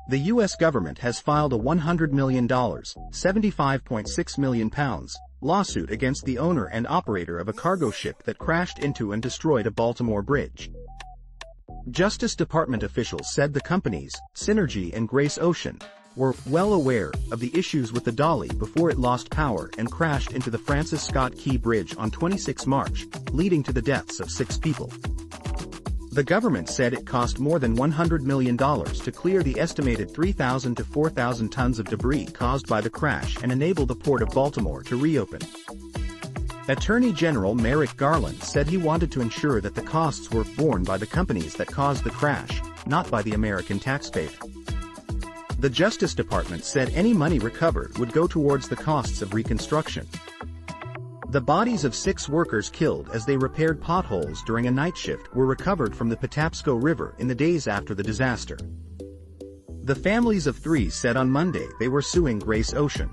The U.S. government has filed a $100 million (£75.6 million) lawsuit against the owner and operator of a cargo ship that crashed into and destroyed a Baltimore bridge. Justice Department officials said the companies, Synergy and Grace Ocean, were well aware of the issues with the Dali before it lost power and crashed into the Francis Scott Key Bridge on 26 March, leading to the deaths of 6 people. The government said it cost more than $100 million to clear the estimated 3,000 to 4,000 tons of debris caused by the crash and enable the Port of Baltimore to reopen. Attorney General Merrick Garland said he wanted to ensure that the costs were borne by the companies that caused the crash, not by the American taxpayer. The Justice Department said any money recovered would go towards the costs of reconstruction. The bodies of 6 workers killed as they repaired potholes during a night shift were recovered from the Patapsco River in the days after the disaster. The families of 3 said on Monday they were suing Grace Ocean.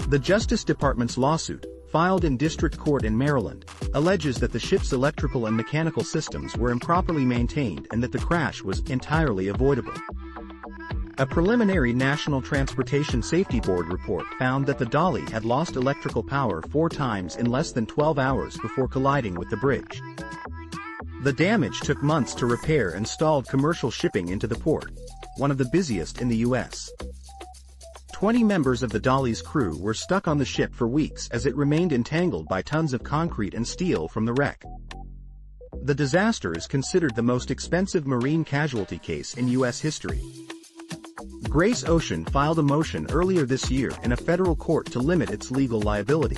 The Justice Department's lawsuit, filed in district court in Maryland, alleges that the ship's electrical and mechanical systems were improperly maintained and that the crash was entirely avoidable. A preliminary National Transportation Safety Board report found that the Dali had lost electrical power 4 times in less than 12 hours before colliding with the bridge. The damage took months to repair and stalled commercial shipping into the port, one of the busiest in the U.S. 20 members of the Dali's crew were stuck on the ship for weeks as it remained entangled by tons of concrete and steel from the wreck. The disaster is considered the most expensive marine casualty case in U.S. history. Grace Ocean filed a motion earlier this year in a federal court to limit its legal liability.